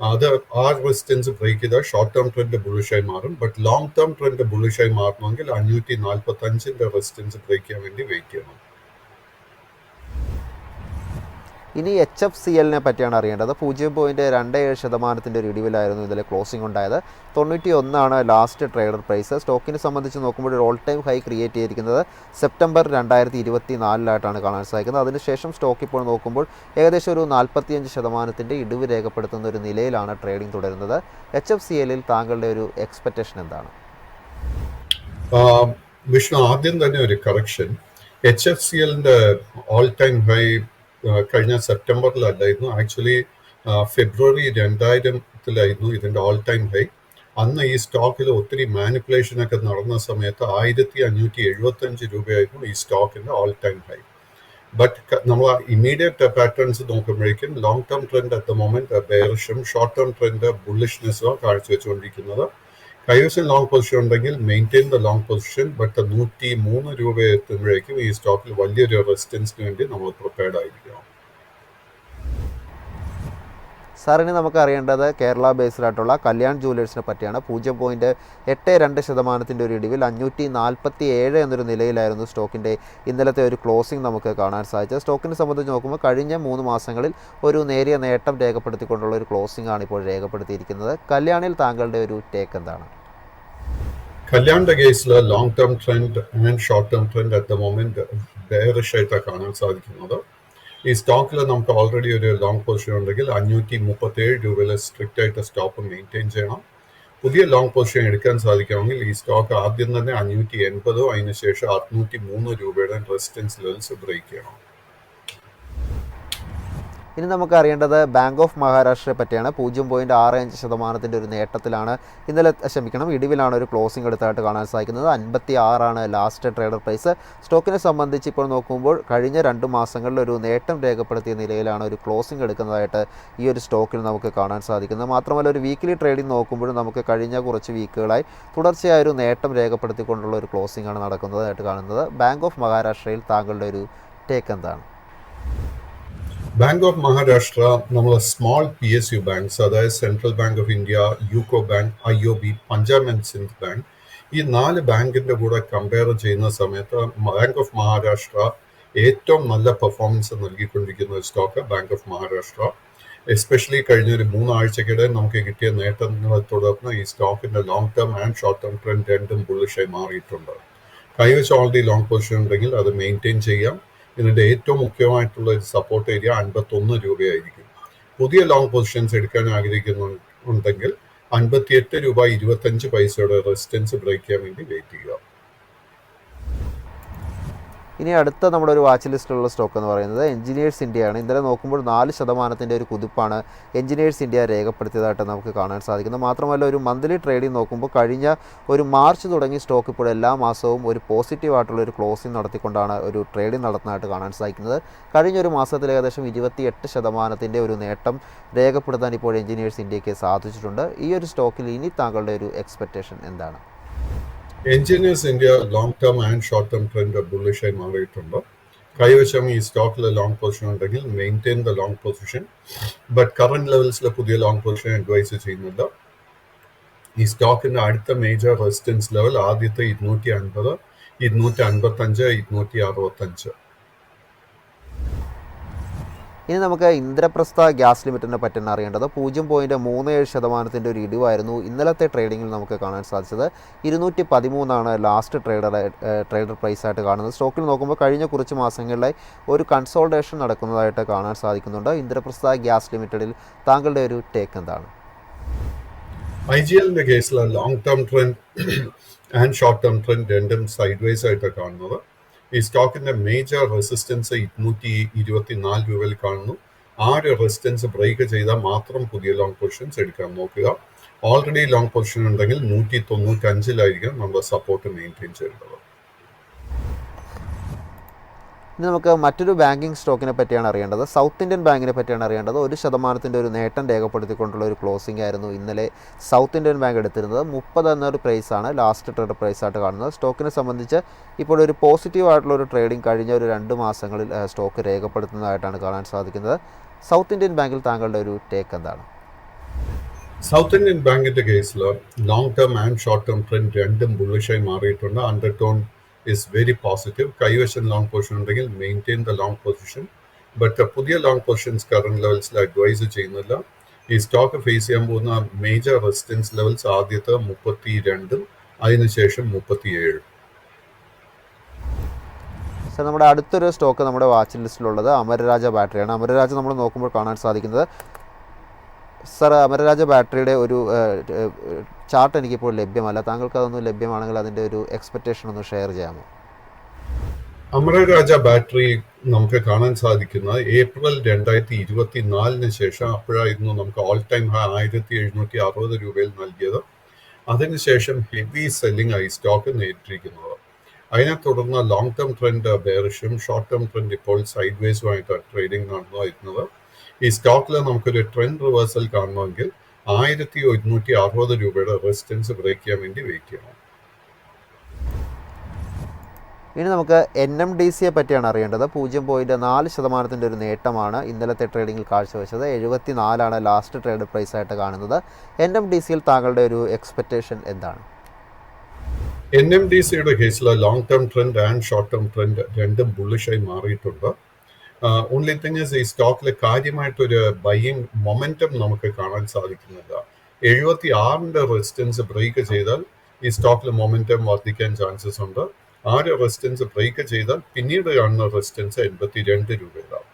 അത് ആ റെസിസ്റ്റൻസ് ബ്രേക്ക് ചെയ്താൽ ഷോർട്ട് ടേം ട്രെൻഡ് ബുള്ളിഷായി മാറും. ബട്ട് ലോങ് ടേം ട്രെൻഡ് ബുള്ളിഷായി മാറണമെങ്കിൽ 545 റെസിസ്റ്റൻസ് ബ്രേക്ക് ചെയ്യാൻ വേണ്ടി വെയിറ്റ് ചെയ്യണം. ഇനി HFCLനെ പറ്റിയാണ് അറിയേണ്ടത്. 0.27% ഒരു ഇടിവിലായിരുന്നു ഇതിലെ ക്ലോസിംഗ് ഉണ്ടായത്. 91 ലാസ്റ്റ് ട്രേഡർ പ്രൈസ്. സ്റ്റോക്കിനെ സംബന്ധിച്ച് നോക്കുമ്പോൾ ഒരു ഓൾ ടൈം ഹൈ ക്രിയേറ്റ് ചെയ്തിരിക്കുന്നത് സെപ്റ്റംബർ 2024 കാണാൻ സാധിക്കുന്നത്. അതിനുശേഷം സ്റ്റോക്ക് ഇപ്പോൾ നോക്കുമ്പോൾ ഏകദേശം ഒരു 45% ഇടിവ് രേഖപ്പെടുത്തുന്ന ഒരു നിലയിലാണ് ട്രേഡിംഗ് തുടരുന്നത്. HFCLൽ താങ്കളുടെ ഒരു എക്സ്പെക്റ്റേഷൻ എന്താണ്? വിഷ്ണു, ആദ്യം തന്നെ ഒരു കറക്ഷൻ. HFCLന്റെ ഓൾ ടൈം ഹൈ കഴിഞ്ഞ സെപ്റ്റംബറിലല്ലായിരുന്നു, ആക്ച്വലി ഫെബ്രുവരി 2000 ഇതിന്റെ ഓൾ ടൈം ഹൈ. അന്ന് ഈ സ്റ്റോക്കിൽ ഒത്തിരി മാനിപ്പുലേഷൻ ഒക്കെ നടന്ന സമയത്ത് 1575 രൂപയായിരുന്നു ഈ സ്റ്റോക്കിന്റെ ഓൾ ടൈം ഹൈ. ബട്ട് നമ്മൾ ഇമ്മീഡിയറ്റ് പാറ്റേൺസ് നോക്കുമ്പോഴേക്കും long term trend at the moment ബെയറിഷും ഷോർട്ട് ടേം ട്രെൻഡ് ബുള്ളിഷ്നെസ്സും കാഴ്ചവെച്ചുകൊണ്ടിരിക്കുന്നത്. കൈവശം ലോങ് പൊസിഷൻ ഉണ്ടെങ്കിൽ maintain the long position. But 103 രൂപ എത്തുമ്പോഴേക്കും ഈ സ്റ്റോക്കിൽ വലിയൊരു റെസിസ്റ്റൻസിന് വേണ്ടി നമ്മൾ പ്രിപ്പയർഡ് ആയിരിക്കണം. സാറിന് നമുക്ക് അറിയേണ്ടത് കേരള ബേസ്ഡ് ആയിട്ടുള്ള കല്യാൺ ജുവലേഴ്സിനെ പറ്റിയാണ്. 0.82% ഒരു ഇടിവിൽ 547 എന്നൊരു നിലയിലായിരുന്നു സ്റ്റോക്കിൻ്റെ ഇന്നലത്തെ ഒരു ക്ലോസിംഗ് നമുക്ക് കാണാൻ സാധിച്ചത്. സ്റ്റോക്കിനെ സംബന്ധിച്ച് നോക്കുമ്പോൾ കഴിഞ്ഞ 3 മാസങ്ങളിൽ ഒരു നേരിയ നേട്ടം രേഖപ്പെടുത്തിക്കൊണ്ടുള്ള ഒരു ക്ലോസിംഗ് ആണ് ഇപ്പോൾ രേഖപ്പെടുത്തിയിരിക്കുന്നത്. കല്യാണിൽ താങ്കളുടെ ഒരു ടേക്ക് എന്താണ്? കല്യാണിന്റെ കേസിൽ long term trend and short term trend at the moment bearish ആയിട്ടാണ് കാണാൻ സാധിക്കുന്നത്. ഈ സ്റ്റോക്കിൽ നമുക്ക് ഓൾറെഡി ഒരു ലോങ് പൊസിഷൻ ഉണ്ടെങ്കിൽ 537 രൂപയിൽ സ്ട്രിക്റ്റ് ആയിട്ട് സ്റ്റോപ്പ് മെയിൻറ്റെയിൻ ചെയ്യണം. പുതിയ ലോങ് പൊസിഷൻ എടുക്കാൻ സാധിക്കണമെങ്കിൽ ഈ സ്റ്റോക്ക് ആദ്യം തന്നെ 580 അതിനുശേഷം 603 രൂപയുടെ റെസിസ്റ്റൻസ് ലെവൽസ് ബ്രേക്ക് ചെയ്യണം. ഇനി നമുക്ക് അറിയേണ്ടത് ബാങ്ക് ഓഫ് മഹാരാഷ്ട്രയെ പറ്റിയാണ്. 0.65% ഒരു നേട്ടത്തിലാണ് ഇടിവിലാണ് ഒരു ക്ലോസിംഗ് എടുത്തായിട്ട് കാണാൻ സാധിക്കുന്നത്. 56 ലാസ്റ്റ് ട്രേഡർ പ്രൈസ്. സ്റ്റോക്കിനെ സംബന്ധിച്ച് ഇപ്പോൾ നോക്കുമ്പോൾ കഴിഞ്ഞ 2 മാസങ്ങളിൽ ഒരു നേട്ടം രേഖപ്പെടുത്തിയ നിലയിലാണ് ഒരു ക്ലോസിംഗ് എടുക്കുന്നതായിട്ട് ഈ ഒരു സ്റ്റോക്കിൽ നമുക്ക് കാണാൻ സാധിക്കുന്നത്. മാത്രമല്ല ഒരു വീക്കിലി ട്രേഡിംഗ് നോക്കുമ്പോഴും നമുക്ക് കഴിഞ്ഞ കുറച്ച് വീക്കുകളായി തുടർച്ചയായ ഒരു നേട്ടം രേഖപ്പെടുത്തിക്കൊണ്ടുള്ള ഒരു ക്ലോസിംഗ് ആണ് നടക്കുന്നതായിട്ട് കാണുന്നത്. ബാങ്ക് ഓഫ് മഹാരാഷ്ട്രയിൽ താങ്കളുടെ ഒരു ടേക്ക് എന്താണ്? ബാങ്ക് ഓഫ് മഹാരാഷ്ട്ര നമ്മൾ സ്മോൾ PSU ബാങ്ക്സ്, അതായത് central bank of India, UCO bank, IOB, Punjab and Sindh bank, ഈ 4 ബാങ്കിന്റെ കൂടെ കമ്പയർ ചെയ്യുന്ന സമയത്ത് ബാങ്ക് ഓഫ് മഹാരാഷ്ട്ര ഏറ്റവും നല്ല പെർഫോമൻസ് നൽകിക്കൊണ്ടിരിക്കുന്ന ഒരു stock bank of Maharashtra. Especially കഴിഞ്ഞ ഒരു 3 ആഴ്ചക്കിടെ നമുക്ക് കിട്ടിയ നേട്ടങ്ങളെ തുടർന്ന് ഈ സ്റ്റോക്കിന്റെ long term and short term trend രണ്ടും ബുള്ളിഷായി മാറിയിട്ടുണ്ട്. കൈവശം ഓൾറെഡി ലോങ് പൊസിഷൻ ഉണ്ടെങ്കിൽ അത് മെയിൻറ്റെയിൻ ചെയ്യാം. ഇതിന്റെ ഏറ്റവും മുഖ്യമായിട്ടുള്ള ഒരു സപ്പോർട്ട് ഏരിയ 51 രൂപയായിരിക്കും. പുതിയ ലോങ് പൊസിഷൻസ് എടുക്കാൻ ആഗ്രഹിക്കുന്നുണ്ടെങ്കിൽ 58.25 രൂപയുടെ റെസിസ്റ്റൻസ് ബ്രേക്ക് ചെയ്യാൻ വേണ്ടി വെയിറ്റ് ചെയ്യുക. ഇനി അടുത്ത നമ്മുടെ ഒരു വാച്ച് ലിസ്റ്റിലുള്ള സ്റ്റോക്ക് എന്ന് പറയുന്നത് എഞ്ചിനീയേഴ്സ് ഇന്ത്യയാണ്. ഇന്നലെ നോക്കുമ്പോൾ 4% ഒരു കുതിപ്പാണ് എഞ്ചിനീയേഴ്സ് ഇന്ത്യ രേഖപ്പെടുത്തിയതായിട്ട് നമുക്ക് കാണാൻ സാധിക്കുന്നത്. മാത്രമല്ല ഒരു മന്ത്ലി ട്രേഡിംഗ് നോക്കുമ്പോൾ കഴിഞ്ഞ ഒരു മാർച്ച് തുടങ്ങി സ്റ്റോക്ക് ഇപ്പോൾ എല്ലാ മാസവും ഒരു പോസിറ്റീവായിട്ടുള്ള ഒരു ക്ലോസിംഗ് നടത്തിക്കൊണ്ടാണ് ഒരു ട്രേഡിംഗ് നടത്തുന്നതായിട്ട് കാണാൻ സാധിക്കുന്നത്. കഴിഞ്ഞൊരു മാസത്തിൽ ഏകദേശം 28% ഒരു നേട്ടം രേഖപ്പെടുത്താൻ ഇപ്പോൾ എഞ്ചിനീയേഴ്സ് ഇന്ത്യക്ക് സാധിച്ചിട്ടുണ്ട്. ഈ ഒരു സ്റ്റോക്കിൽ ഇനി താങ്കളുടെ ഒരു എക്സ്പെക്റ്റേഷൻ എന്താണ്? Engineers India long term and short term trend ബുള്ളിഷായി മാറിയിട്ടുണ്ട്. കൈവശം ഈ സ്റ്റോക്കിൽ ലോങ് പൊസിഷൻ ഉണ്ടെങ്കിൽ maintain the long position. But current ലെവൽസിൽ പുതിയ ലോങ് പൊസിഷൻ അഡ്വൈസ് ചെയ്യുന്നില്ല. ഈ സ്റ്റോക്കിന്റെ അടുത്ത മേജർ റെസിസ്റ്റൻസ് ലെവൽ ആദ്യത്തെ 250, 255, 265. ഇനി നമുക്ക് ഇന്ദ്രപ്രസ്ഥ ഗ്യാസ് ലിമിറ്റഡിനെ പറ്റിയാണ് അറിയേണ്ടത്. 0.37% ഒരു ഇടിവായിരുന്നു ഇന്നലത്തെ ട്രേഡിങ്ങിൽ നമുക്ക് കാണാൻ സാധിച്ചത്. 213 ലാസ്റ്റ് ട്രേഡർ പ്രൈസായിട്ട് കാണുന്നത്. സ്റ്റോക്കിൽ നോക്കുമ്പോൾ കഴിഞ്ഞ കുറച്ച് മാസങ്ങളിലായി ഒരു കൺസോൾട്ടേഷൻ നടക്കുന്നതായിട്ട് കാണാൻ സാധിക്കുന്നുണ്ട്. ഇന്ദ്രപ്രസ്ഥ ഗ്യാസ് ലിമിറ്റഡിൽ താങ്കളുടെ ഒരു ടേക്ക് എന്താണ്? IGLന്റെ കേസിൽ long term trend and short term trend രണ്ടും സൈഡ് വൈസ് ആയിട്ട് കാണുന്നത്. ഈ സ്റ്റോക്കിന്റെ മേജർ റെസിസ്റ്റൻസ് 224 രൂപയിൽ കാണുന്നു. ആ ഒരു റെസിസ്റ്റൻസ് ബ്രേക്ക് ചെയ്താൽ മാത്രം പുതിയ ലോങ് പൊസിഷൻസ് എടുക്കാൻ നോക്കുക. ഓൾറെഡി ലോങ് പൊസിഷൻ ഉണ്ടെങ്കിൽ 195 നമ്മുടെ സപ്പോർട്ട് മെയിൻറ്റെയിൻ ചെയ്യേണ്ടത്. ഇനി നമുക്ക് മറ്റൊരു ബാങ്കിങ് സ്റ്റോക്കിനെ പറ്റിയാണ് അറിയേണ്ടത്. സൗത്ത് ഇന്ത്യൻ ബാങ്കിനെ പറ്റിയാണ് അറിയേണ്ടത്. 1% ഒരു നേട്ടം രേഖപ്പെടുത്തിക്കൊണ്ടുള്ള ഒരു ക്ലോസിംഗ് ആയിരുന്നു ഇന്നലെ സൗത്ത് ഇന്ത്യൻ ബാങ്ക് എടുത്തിരുന്നത്. 30 എന്നൊരു പ്രൈസാണ് ലാസ്റ്റ് ട്രേഡർ പ്രൈസായിട്ട് കാണുന്നത്. സ്റ്റോക്കിനെ സംബന്ധിച്ച് ഇപ്പോൾ ഒരു പോസിറ്റീവായിട്ടുള്ള ഒരു ട്രേഡിംഗ് കഴിഞ്ഞ ഒരു 2 മാസങ്ങളിൽ സ്റ്റോക്ക് രേഖപ്പെടുത്തുന്നതായിട്ടാണ് കാണാൻ സാധിക്കുന്നത്. സൗത്ത് ഇന്ത്യൻ ബാങ്കിൽ താങ്കളുടെ ഒരു ടേക്ക് എന്താണ്? സൗത്ത് ഇന്ത്യൻ ബാങ്കിന്റെ കേസിൽ long term and short term trend രണ്ടും ബുള്ളിഷായി മാറിയിട്ടുണ്ട്. Undertone is very positive. കൈവശം ലോങ് പൊസിഷൻ ഉണ്ടെങ്കിൽ maintain the long position. But പുതിയ ലോങ് പൊസിഷൻസ് കറണ്ട് ലെവൽസിൽ അഡ്വൈസ് ചെയ്യുന്നില്ല. ഈ സ്റ്റോക്ക് ഫേസ് ചെയ്യാൻ പോകുന്ന മേജർ റെസിസ്റ്റൻസ് ലെവൽസ് ആദ്യത്തെ 32 അതിനുശേഷം 37. സർ, നമ്മുടെ അടുത്തൊരു സ്റ്റോക്ക് നമ്മുടെ വാച്ച് ലിസ്റ്റിലുള്ളത് അമരരാജ ബാറ്ററിയാണ്. അമരരാജ നമ്മൾ നോക്കുമ്പോൾ കാണാൻ സാധിക്കുന്നത്, സർ, അമരരാജ ബാറ്ററിയുടെ ഒരു ചാർട്ട് എനിക്കിപ്പോൾ ലഭ്യമല്ല. താങ്കൾക്ക് അതൊന്ന് ലഭ്യമാണെങ്കിൽ അതിൻ്റെ ഒരു എക്സ്പെക്റ്റേഷൻ ഒന്ന് ഷെയർ ചെയ്യാമോ? അമരരാജ ബാറ്ററി നമുക്ക് കാണാൻ സാധിക്കുന്ന ഏപ്രിൽ 2024 ശേഷം, അപ്പോഴായിരുന്നു നമുക്ക് ഓൾ ടൈം ഹൈ 1760 രൂപയിൽ നൽകിയത്. അതിനുശേഷം ഹെവി സെല്ലിംഗ് ആയി സ്റ്റോക്ക് നേരിട്ടിരിക്കുന്നത്. അതിനെ തുടർന്ന് ലോങ് ടേം ട്രെൻഡ് ബെയറിഷും ഷോർട്ട് ടേം ട്രെൻഡ് ഇപ്പോൾ സൈഡ് വേസുമായിട്ടാണ് ട്രേഡിംഗ് നടന്നുവരുന്നത്. ഈ സ്റ്റോക്കിൽ നമുക്കൊരു ട്രെൻഡ് റിവേഴ്സൽ കാണണമെങ്കിൽ 1160 രൂപയുടെ റെസിസ്റ്റൻസ് ബ്രേക്ക് ചെയ്യാൻ വേണ്ടി വെയിറ്റ് ചെയ്യണം. ഇനി നമുക്ക് NMDCയെ പറ്റിയാണ് അറിയേണ്ടത്. 0.4% ഒരു നേട്ടമാണ് ഇന്നലത്തെ ട്രേഡിങ്ങിൽ കാഴ്ചവെച്ചത്. 74 ലാസ്റ്റ് ട്രേഡ് പ്രൈസ് ആയിട്ട് കാണുന്നത്. NMDCയിൽ താങ്കളുടെ ഒരു എക്സ്പെക്റ്റേഷൻ എന്താണ്? NMDCയുടെ കേസിൽ long term trend and short term trend രണ്ടും ബുള്ളിഷായി മാറിയിട്ടുണ്ട്. ഓൺലി തിങ് ഈ സ്റ്റോക്കിൽ കാര്യമായിട്ടൊരു ബൈയിങ് മൊമെന്റം നമുക്ക് കാണാൻ സാധിക്കുന്നില്ല. 76 റെസിസ്റ്റൻസ് ബ്രേക്ക് ചെയ്താൽ ഈ സ്റ്റോക്കിൽ മൊമെന്റം വർദ്ധിക്കാൻ ചാൻസസ് ഉണ്ട്. 6 റെസിസ്റ്റൻസ് ബ്രേക്ക് ചെയ്താൽ പിന്നീട് കാണുന്ന റെസിസ്റ്റൻസ് 82 രൂപയിലാണ്.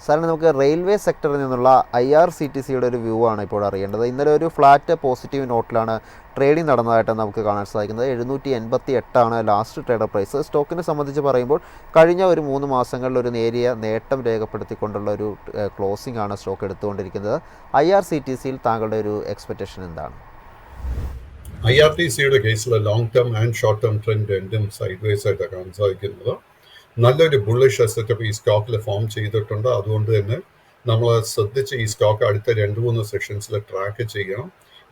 സാറിന് നമുക്ക് റെയിൽവേ സെക്ടറിൽ നിന്നുള്ള IRCTCയുടെ ഒരു വ്യൂ ആണ് ഇപ്പോൾ അറിയേണ്ടത്. ഇന്നലെ ഒരു ഫ്ലാറ്റ് പോസിറ്റീവ് നോട്ടിലാണ് ട്രേഡിംഗ് നടന്നതായിട്ട് നമുക്ക് കാണാൻ സാധിക്കുന്നത്. 788 ലാസ്റ്റ് ട്രേഡർ പ്രൈസ്. സ്റ്റോക്കിനെ സംബന്ധിച്ച് പറയുമ്പോൾ കഴിഞ്ഞ ഒരു 3 മാസങ്ങളിൽ ഒരു നേരിയ നേട്ടം രേഖപ്പെടുത്തിക്കൊണ്ടുള്ള ഒരു ക്ലോസിംഗ് ആണ് സ്റ്റോക്ക് എടുത്തുകൊണ്ടിരിക്കുന്നത്. IRCTCയിൽ താങ്കളുടെ ഒരു എക്സ്പെക്റ്റേഷൻ എന്താണ്? IRTCയുടെ കേസിൽ long term and short term trend രണ്ടും സൈഡ് വേസ് ആയിട്ടാണ് കാണാൻ സാധിക്കുന്നത്. നല്ലൊരു ബുള്ളിഷ് സെറ്റപ്പ് ഈ സ്റ്റോക്കിൽ ഫോം ചെയ്തിട്ടുണ്ട്. അതുകൊണ്ട് തന്നെ നമ്മൾ ശ്രദ്ധിച്ച് ഈ സ്റ്റോക്ക് അടുത്ത 2-3 സെഷൻസിൽ ട്രാക്ക് ചെയ്യണം.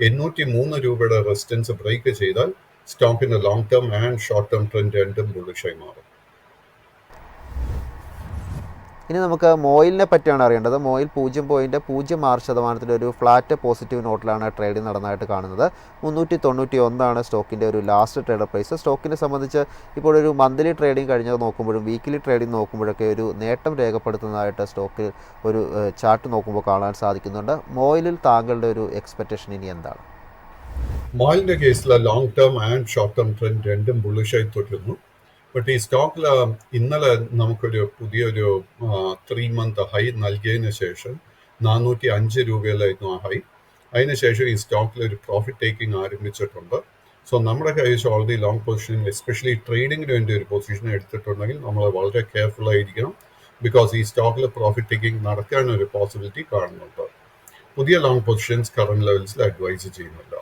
803 രൂപയുടെ റെസിസ്റ്റൻസ് ബ്രേക്ക് ചെയ്താൽ സ്റ്റോക്കിന്റെ long term and short term trend രണ്ടും ബുള്ളിഷായി മാറും. ഇനി നമുക്ക് മോയിലിനെ പറ്റിയാണ് അറിയേണ്ടത്. മോയിൽ 0.06% ഒരു ഫ്ലാറ്റ് പോസിറ്റീവ് നോട്ടിലാണ് ട്രേഡിംഗ് നടന്നതായിട്ട് കാണുന്നത്. 391 സ്റ്റോക്കിൻ്റെ ഒരു ലാസ്റ്റ് ട്രേഡർ പ്രൈസ്. സ്റ്റോക്കിനെ സംബന്ധിച്ച് ഇപ്പോൾ ഒരു മന്ത്ലി ട്രേഡിംഗ് കഴിഞ്ഞത് നോക്കുമ്പോഴും വീക്കിലി ട്രേഡിംഗ് നോക്കുമ്പോഴൊക്കെ ഒരു നേട്ടം രേഖപ്പെടുത്തുന്നതായിട്ട് സ്റ്റോക്കിൽ ഒരു ചാർട്ട് നോക്കുമ്പോൾ കാണാൻ സാധിക്കുന്നുണ്ട്. മോയിലിൽ താങ്കളുടെ ഒരു എക്സ്പെക്റ്റേഷൻ ഇനി എന്താണ്? മോയിലിന്റെ കേസിൽ long term and short term trend രണ്ടും ബുള്ളിഷായി തുടരുന്നു. ബട്ട് ഈ സ്റ്റോക്കിൽ ഇന്നലെ നമുക്കൊരു പുതിയൊരു 3 മന്ത് ഹൈ നൽകിയതിന് ശേഷം 405 രൂപയിലായിരുന്നു ആ ഹൈ. അതിനുശേഷം ഈ സ്റ്റോക്കിൽ ഒരു പ്രോഫിറ്റ് ടേക്കിംഗ് ആരംഭിച്ചിട്ടുണ്ട്. സോ നമ്മുടെ കൈവശം ഓൾറെഡി ലോങ് പൊസിഷൻ, എസ്പെഷ്യലി ട്രേഡിങ്ങിന് വേണ്ടി ഒരു പൊസിഷൻ എടുത്തിട്ടുണ്ടെങ്കിൽ നമ്മൾ വളരെ കെയർഫുൾ ആയിരിക്കണം. ബിക്കോസ് ഈ സ്റ്റോക്കിൽ പ്രോഫിറ്റ് ടേക്കിംഗ് നടക്കാനൊരു പോസിബിലിറ്റി കാണുന്നുണ്ട്. പുതിയ ലോങ് പൊസിഷൻസ് കറണ്ട് ലെവൽസിൽ അഡ്വൈസ് ചെയ്യുന്നില്ല.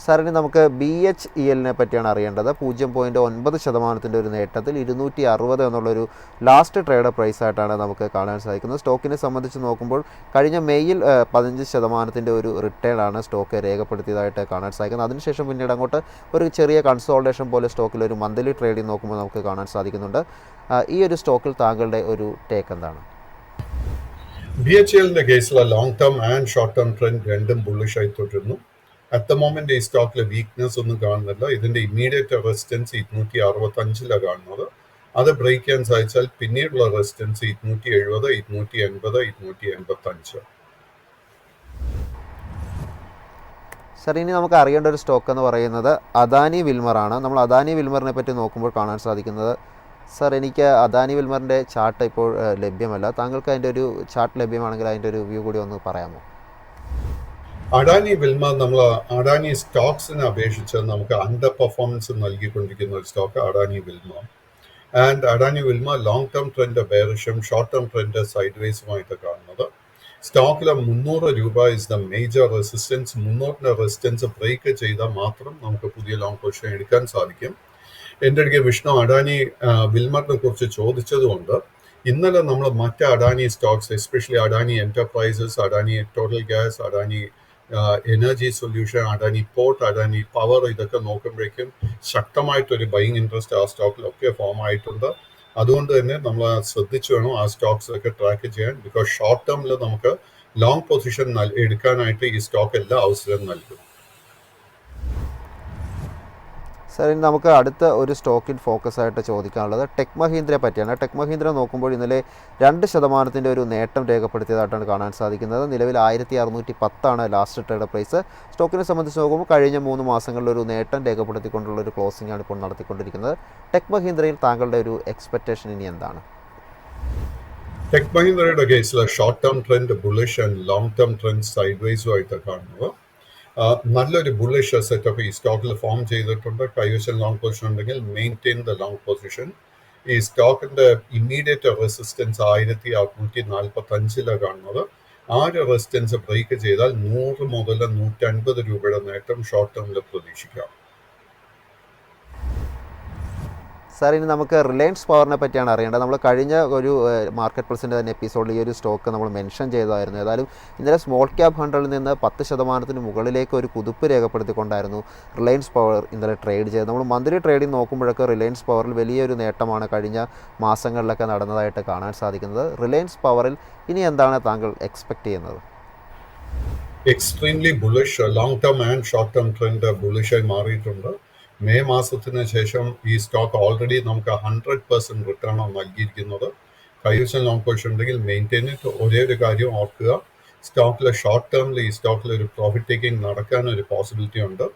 സാറിന് നമുക്ക് BHELനെ പറ്റിയാണ് അറിയേണ്ടത്. 0.9% ഒരു നേട്ടത്തിൽ 260 എന്നുള്ളൊരു ലാസ്റ്റ് ട്രേഡ് പ്രൈസ് ആയിട്ടാണ് നമുക്ക് കാണാൻ സാധിക്കുന്നത്. സ്റ്റോക്കിനെ സംബന്ധിച്ച് നോക്കുമ്പോൾ കഴിഞ്ഞ മെയ്യിൽ 15% ഒരു റിട്ടേൺ ആണ് സ്റ്റോക്ക് രേഖപ്പെടുത്തിയതായിട്ട് കാണാൻ സാധിക്കുന്നത്. അതിനുശേഷം പിന്നീട് അങ്ങോട്ട് ഒരു ചെറിയ കൺസോൾട്ടേഷൻ പോലെ സ്റ്റോക്കിൽ ഒരു മന്ത്ലി ട്രേഡിംഗ് നോക്കുമ്പോൾ നമുക്ക് കാണാൻ സാധിക്കുന്നുണ്ട്. ഈ ഒരു സ്റ്റോക്കിൽ താങ്കളുടെ ഒരു ടേക്ക് എന്താണ്? BHELന്റെ കേസിൽ long term and short term trend രണ്ടും ബുള്ളിഷായി തുടരുന്നു. അറ്റ് ദ മൊമെന്റ് ഈ സ്റ്റോക്കിലെ വീക്ക്നെസ് ഒന്നും കാണുന്നില്ല. ഇതിന്റെ ഇമ്മീഡിയറ്റ് റെസിസ്റ്റൻസ് 265 കാണുന്നത്. അത് ബ്രേക്ക് ചെയ്യാൻ സാധിച്ചാൽ പിന്നീടുള്ള റെസിസ്റ്റൻസ് 270, 280, 285. സർ, ഇനി നമുക്ക് അറിയേണ്ട ഒരു സ്റ്റോക്ക് എന്ന് പറയുന്നത് അദാനി വിൽമർ ആണ്. നമ്മൾ അദാനി വിൽമറിനെ പറ്റി നോക്കുമ്പോൾ കാണാൻ സാധിക്കുന്നത്, സർ, എനിക്ക് അദാനി വിൽമറിൻ്റെ ചാർട്ട് ഇപ്പോൾ ലഭ്യമല്ല. താങ്കൾക്ക് അതിൻ്റെ ഒരു ചാർട്ട് ലഭ്യമാണെങ്കിൽ അതിൻ്റെ ഒരു വ്യൂ കൂടി ഒന്ന് പറയാമോ? അഡാനി വിൽമ നമ്മൾ അഡാനി സ്റ്റോക്സിനെ അപേക്ഷിച്ച് നമുക്ക് അണ്ടർ പെർഫോമൻസ് നൽകിക്കൊണ്ടിരിക്കുന്ന ഒരു stock Adani Wilmar. And Adani Wilmar long term trend ബെയറിഷും ഷോർട്ട് ടേം ട്രെൻഡ് സൈഡ് വേസുമായിട്ട് കാണുന്നത്. സ്റ്റോക്കിലെ 300 രൂപ is the major resistance. 300 resistance break ചെയ്താൽ മാത്രം നമുക്ക് പുതിയ ലോങ് പൊസിഷൻ എടുക്കാൻ സാധിക്കും. എൻ്റെ അടുക്കെ വിഷ്ണു അഡാനി വിൽമറിനെ കുറിച്ച് ചോദിച്ചതുകൊണ്ട് ഇന്നലെ നമ്മൾ മറ്റ് Adani stocks, especially Adani enterprises, Adani total gas, Adani energy solution, Adani port, Adani power, ഇതൊക്കെ നോക്കുമ്പോഴേക്കും ശക്തമായിട്ടൊരു ബൈയിങ് ഇൻട്രസ്റ്റ് ആ സ്റ്റോക്കിലൊക്കെ ഫോം ആയിട്ടുണ്ട്. അതുകൊണ്ട് തന്നെ നമ്മൾ ശ്രദ്ധിച്ചു വേണം ആ സ്റ്റോക്സ് ഒക്കെ ട്രാക്ക് ചെയ്യാൻ. ബിക്കോസ് ഷോർട്ട് ടേമിൽ നമുക്ക് ലോങ് പൊസിഷൻ എടുക്കാനായിട്ട് ഈ സ്റ്റോക്ക് എല്ലാ അവസരം നൽകും. സാർ ഇനി നമുക്ക് അടുത്ത ഒരു സ്റ്റോക്കിൽ ഫോക്കസ് ആയിട്ട് ചോദിക്കാനുള്ളത് ടെക് മഹീന്ദ്രയെ പറ്റിയാണ്. ടെക് മഹീന്ദ്ര നോക്കുമ്പോൾ ഇന്നലെ 2% ഒരു നേട്ടം രേഖപ്പെടുത്തിയതായിട്ടാണ് കാണാൻ സാധിക്കുന്നത്. നിലവിൽ 1610 ലാസ്റ്റ് ട്രേഡ് പ്രൈസ്. സ്റ്റോക്കിനെ സംബന്ധിച്ച് നോക്കുമ്പോൾ കഴിഞ്ഞ 3 മാസങ്ങളിൽ ഒരു നേട്ടം രേഖപ്പെടുത്തിക്കൊണ്ടുള്ള ഒരു ക്ലോസിംഗ് ആണ് ഇപ്പോൾ നടത്തിക്കൊണ്ടിരിക്കുന്നത്. ടെക് മഹീന്ദ്രയിൽ താങ്കളുടെ ഒരു എക്സ്പെക്റ്റേഷൻ ഇനി എന്താണ്? ടെക് മഹീന്ദ്രയുടെ കേസിൽ short term trend bullish and long term trend side വൈസും ആയിട്ട് കാണുന്നത്. നല്ലൊരു ബുള്ളിഷ് സെറ്റപ്പ് ഈ സ്റ്റോക്കിൽ ഫോം ചെയ്തിട്ടുണ്ട്. കൈവശം ലോങ് പൊസിഷൻ ഉണ്ടെങ്കിൽ മെയിൻറ്റെയിൻ ദ ലോങ് പൊസിഷൻ. ഈ സ്റ്റോക്കിന്റെ ഇമ്മീഡിയറ്റ് റെസിസ്റ്റൻസ് 1645 കാണുന്നത്. ആ ഒരു റെസിസ്റ്റൻസ് ബ്രേക്ക് ചെയ്താൽ 100 മുതൽ 150 രൂപയുടെ നേട്ടം ഷോർട്ട് ടേമിൽ പ്രതീക്ഷിക്കാം. സാർ ഇനി നമുക്ക് റിലയൻസ് പവറിനെ പറ്റിയാണ് അറിയേണ്ടത്. നമ്മൾ കഴിഞ്ഞ ഒരു മാർക്കറ്റ് പ്ലസിൻ്റെ തന്നെ എപ്പിസോഡിൽ ഈ ഒരു സ്റ്റോക്ക് നമ്മൾ മെൻഷൻ ചെയ്തതായിരുന്നു. ഏതായാലും ഇന്നലെ സ്മോൾ ക്യാപ് 100ൽ നിന്ന് 10% മുകളിലേക്ക് ഒരു കുതിപ്പ് രേഖപ്പെടുത്തിക്കൊണ്ടായിരുന്നു റിലയൻസ് പവർ ഇന്നലെ ട്രേഡ് ചെയ്തത്. നമ്മൾ മന്ത്ലി ട്രേഡിംഗ് നോക്കുമ്പോഴൊക്കെ റിലയൻസ് പവറിൽ വലിയൊരു നേട്ടമാണ് കഴിഞ്ഞ മാസങ്ങളിലൊക്കെ നടന്നതായിട്ട് കാണാൻ സാധിക്കുന്നത്. റിലയൻസ് പവറിൽ ഇനി എന്താണ് താങ്കൾ എക്സ്പെക്റ്റ് ചെയ്യുന്നത്? Extremely bullish long term and short term trend ബുള്ളിഷായി മാറിയിട്ടുണ്ട്. മെയ് മാസത്തിന് ശേഷം ഈ സ്റ്റോക്ക് ഓൾറെഡി നമുക്ക് 100% റിട്ടേൺ ആണ് നൽകിയിരിക്കുന്നത്. കൈവശം ലോങ് പൊസിഷൻ ഉണ്ടെങ്കിൽ മെയിൻറ്റെയിൻ ഇറ്റ്. ഒരേ ഒരു കാര്യം ഓർക്കുക, സ്റ്റോക്കിലെ ഷോർട്ട് ടേമിൽ ഈ സ്റ്റോക്കിൽ ഒരു പ്രോഫിറ്റ് ടേക്കിംഗ് നടക്കാൻ ഒരു പോസിബിലിറ്റി ഉണ്ട്.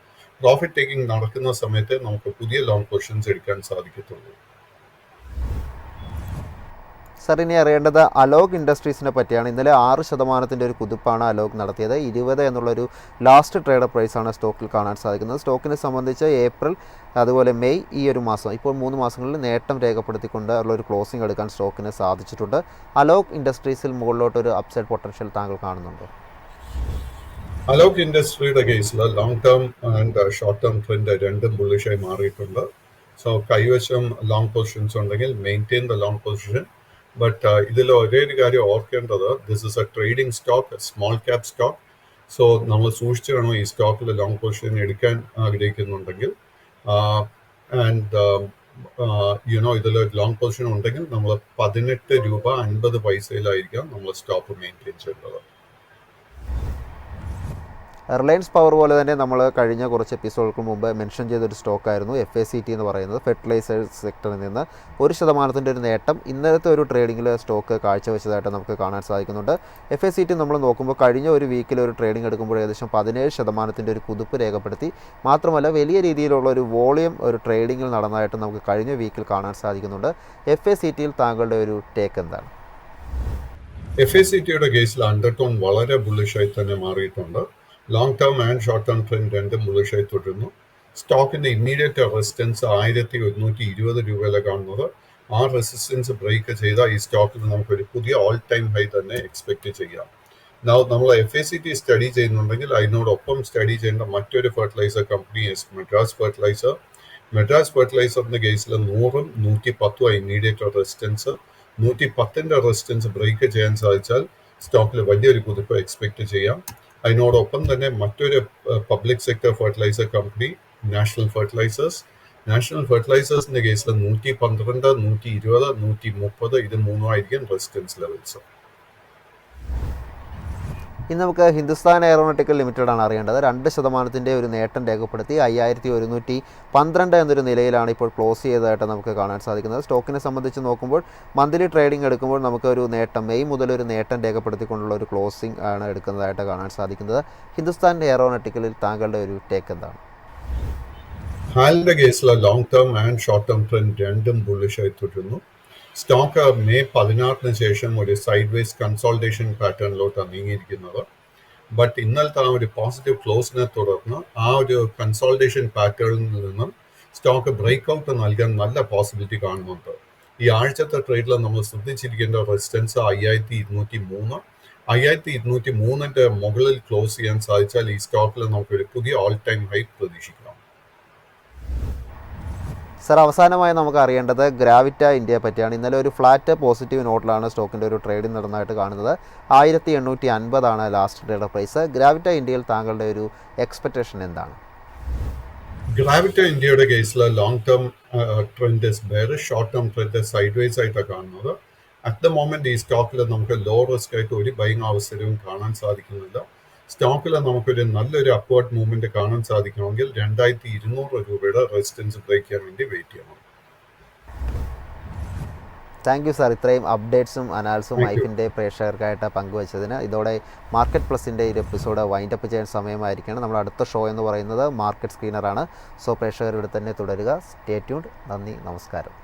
പ്രോഫിറ്റ് ടേക്കിംഗ് നടക്കുന്ന സമയത്ത് നമുക്ക് പുതിയ ലോങ് പൊസിഷൻസ് എടുക്കാൻ സാധിക്കത്തുള്ളൂ. സാർ ഇനി അറിയേണ്ടത് അലോക് ഇൻഡസ്ട്രീസിനെ പറ്റിയാണ്. ഇന്നലെ 6% ഒരു കുതിപ്പാണ് അലോക് നടത്തിയത്. 20 എന്നുള്ളൊരു ലാസ്റ്റ് ട്രേഡ് പ്രൈസാണ് സ്റ്റോക്കിൽ കാണാൻ സാധിക്കുന്നത്. സ്റ്റോക്കിനെ സംബന്ധിച്ച് ഏപ്രിൽ അതുപോലെ മെയ് ഈ ഒരു മാസം ഇപ്പോൾ 3 മാസങ്ങളിൽ നേട്ടം രേഖപ്പെടുത്തിക്കൊണ്ട് ഉള്ളൊരു ക്ലോസിംഗ് എടുക്കാൻ സ്റ്റോക്കിന് സാധിച്ചിട്ടുണ്ട്. അലോക് ഇൻഡസ്ട്രീസിൽ മുകളിലോട്ടൊരു അപ്സൈഡ് പൊട്ടൻഷ്യൽ താങ്കൾ കാണുന്നുണ്ടോ? അലോക് ഇൻഡസ്ട്രിയുടെ കേസിൽ long term and short term trend രണ്ടും ബുള്ളിഷായി മാറിയിട്ടുണ്ട്. സോ കൈവശം ലോങ് പൊസിഷൻസ് ഉണ്ടെങ്കിൽ maintain the long position. But ഇതിൽ ഒരേ ഒരു കാര്യം ഓർക്കേണ്ടത്, this is A trading stock, small cap stock. So നമ്മൾ സൂക്ഷിച്ച് വേണം ഈ സ്റ്റോക്കിൽ ലോങ് പൊസിഷൻ എടുക്കാൻ ആഗ്രഹിക്കുന്നുണ്ടെങ്കിൽ. ആൻഡ് ഇതിൽ ലോങ് പൊസിഷൻ ഉണ്ടെങ്കിൽ നമ്മൾ 18 രൂപ 50 പൈസയിലായിരിക്കാം നമ്മൾ സ്റ്റോപ്പ് മെയിൻറ്റെയിൻ ചെയ്യേണ്ടത്. റിലയൻസ് പവർ പോലെ തന്നെ നമ്മൾ കഴിഞ്ഞ കുറച്ച് എപ്പിസോഡുകൾക്ക് മുമ്പ് മെൻഷൻ ചെയ്തൊരു സ്റ്റോക്കായിരുന്നു FACT എന്ന് പറയുന്നത്. ഫെർട്ടിലൈസേഴ്സ് സെക്ടറിൽ നിന്ന് 1% ഒരു നേട്ടം ഇന്നലത്തെ ഒരു ട്രേഡിങ്ങിൽ സ്റ്റോക്ക് കാഴ്ചവെച്ചതായിട്ട് നമുക്ക് കാണാൻ സാധിക്കുന്നുണ്ട്. FACT നമ്മൾ നോക്കുമ്പോൾ കഴിഞ്ഞ ഒരു വീക്കിൽ ഒരു ട്രേഡിംഗ് എടുക്കുമ്പോൾ ഏകദേശം 17% ഒരു കുതിപ്പ് രേഖപ്പെടുത്തി. മാത്രമല്ല വലിയ രീതിയിലുള്ള ഒരു വോളിയം ഒരു ട്രേഡിങ്ങിൽ നടന്നതായിട്ട് നമുക്ക് കഴിഞ്ഞ വീക്കിൽ കാണാൻ സാധിക്കുന്നുണ്ട്. FACTയിൽ താങ്കളുടെ ഒരു ടേക്ക് എന്താണ്? FACTയുടെ കേസിൽ അണ്ടർടോൺ വളരെ ബുള്ളിഷായി തന്നെ മാറിയിട്ടുണ്ട്. Long term and short term trend രണ്ടും ബുള്ളിഷായി തുടരുന്നു. സ്റ്റോക്കിന്റെ ഇമ്മീഡിയറ്റ് റെസിസ്റ്റൻസ് 1120 രൂപയിലെ കാണുന്നത്. ആ റെസിസ്റ്റൻസ് ബ്രേക്ക് ചെയ്ത ഈ സ്റ്റോക്കിൽ നമുക്കൊരു പുതിയ ഓൾ ടൈം ഹൈ തന്നെ എക്സ്പെക്ട് ചെയ്യാം. നമ്മൾ FACT സ്റ്റഡി ചെയ്യുന്നുണ്ടെങ്കിൽ അതിനോടൊപ്പം സ്റ്റഡി ചെയ്യേണ്ട മറ്റൊരു fertiliser company Madras fertiliser. Madras ഫെർട്ടിലൈസറിന്റെ കേസിൽ 100ഉം 110ഉം ഇമ്മീഡിയറ്റ് റെസിസ്റ്റൻസ്. 110ന്റെ റെസിസ്റ്റൻസ് ബ്രേക്ക് ചെയ്യാൻ സാധിച്ചാൽ സ്റ്റോക്കിൽ വലിയൊരു കുതിപ്പ് എക്സ്പെക്ട് ചെയ്യാം. അതിനോടൊപ്പം തന്നെ മറ്റൊരു public sector fertiliser company national fertilisers. National ഫെർട്ടിലൈസേഴ്സിന്റെ കേസിൽ 112, 120, 130 ഇത് മൂന്നുമായിരിക്കും റെസിസ്റ്റൻസ് ലെവൽസ്. ഇനി നമുക്ക് ഹിന്ദുസ്ഥാൻ എയറോനോട്ടിക്കൽ ലിമിറ്റഡ് ആണ് അറിയേണ്ടത്. 2% ഒരു നേട്ടം രേഖപ്പെടുത്തി 5112 എന്നൊരു നിലയിലാണ് ഇപ്പോൾ ക്ലോസ് ചെയ്തതായിട്ട് നമുക്ക് കാണാൻ സാധിക്കുന്നത്. സ്റ്റോക്കിനെ സംബന്ധിച്ച് നോക്കുമ്പോൾ മന്ത്ലി ട്രേഡിംഗ് എടുക്കുമ്പോൾ നമുക്ക് ഒരു നേട്ടം മെയ് മുതൽ ഒരു നേട്ടം രേഖപ്പെടുത്തിക്കൊണ്ടുള്ള ഒരു ക്ലോസിംഗ് ആണ് എടുക്കുന്നതായിട്ട് കാണാൻ സാധിക്കുന്നത്. ഹിന്ദുസ്ഥാൻ എയറോനോട്ടിക്കലിൽ താങ്കളുടെ ഒരു ടേക്ക് എന്താണ്? ഹാലിന്റെ കേസിൽ long term and short term trend രണ്ടും ബുള്ളിഷായി തുടരുന്നു. സ്റ്റോക്ക് മെയ് 16 ശേഷം ഒരു സൈഡ് വേസ് കൺസോൾട്ടേഷൻ പാറ്റേണിലോട്ടാണ് നീങ്ങിയിരിക്കുന്നത്. ബട്ട് ഇന്നലത്തെ ആ ഒരു പോസിറ്റീവ് ക്ലോസിനെ തുടർന്ന് ആ ഒരു കൺസോൾട്ടേഷൻ പാറ്റേണിൽ നിന്നും സ്റ്റോക്ക് ബ്രേക്ക് ഔട്ട് നൽകാൻ നല്ല പോസിബിലിറ്റി കാണുന്നുണ്ട്. ഈ ആഴ്ചത്തെ ട്രേഡിൽ നമ്മൾ ശ്രദ്ധിച്ചിരിക്കേണ്ട റെസിസ്റ്റൻസ് 5203. 5203ന്റെ മുകളിൽ ക്ലോസ് ചെയ്യാൻ സാധിച്ചാൽ ഈ സ്റ്റോക്കിൽ നമുക്കൊരു പുതിയ ഓൾ ടൈം ഹൈ പ്രതീക്ഷിക്കാം. സർ അവസാനമായി നമുക്ക് അറിയേണ്ടത് ഗ്രാവിറ്റ ഇന്ത്യയെ പറ്റിയാണ്. ഇന്നലെ ഒരു ഫ്ലാറ്റ് പോസിറ്റീവ് നോട്ടിലാണ് സ്റ്റോക്കിൻ്റെ ഒരു ട്രേഡിംഗ് നടന്നതായിട്ട് കാണുന്നത്. 1850 ലാസ്റ്റ് ട്രേഡ് പ്രൈസ്. ഗ്രാവിറ്റ ഇന്ത്യയിൽ താങ്കളുടെ ഒരു എക്സ്പെക്റ്റേഷൻ എന്താണ്? ഗ്രാവിറ്റ ഇന്ത്യയുടെ കേസിൽ long term trend bearish, short term trend side ways ആയിട്ടാണ് കാണുന്നത്. അറ്റ് ദ മൊമെന്റ് ഈ സ്റ്റോക്കിൽ നമുക്ക് ലോ റിസ്ക് ആയിട്ട് ഒരു ബൈങ് അവസരവും കാണാൻ സാധിക്കുന്നില്ല. സ്റ്റോക്കിൽ നമുക്കൊരു നല്ലൊരു അപ്വേർഡ് മൂവ്മെന്റ് കാണാൻ സാധിക്കണമെങ്കിൽ 2200 രൂപയുടെ റെസിസ്റ്റൻസ് ബ്രേക്ക് ചെയ്യാൻ വേണ്ടി വെയിറ്റ് ചെയ്യണം. താങ്ക് യു സാർ, ഇത്രയും അപ്ഡേറ്റ്സും അനാലിസും താങ്ക് യു. മൈഫിൻ്റെ പ്രേക്ഷകർക്കായിട്ട് പങ്കുവച്ചതിന്. ഇതോടെ മാർക്കറ്റ് പ്ലസിൻ്റെ ഈ എപ്പിസോഡ് വൈൻഡ് അപ്പ് ചെയ്യാൻ സമയമായിരിക്കണം. നമ്മൾ അടുത്ത ഷോ എന്ന് പറയുന്നത് മാർക്കറ്റ് സ്ക്രീനറാണ്. സോ പ്രേക്ഷകർ ഇവിടെ തന്നെ തുടരുക. Stay tuned. നന്ദി, നമസ്കാരം.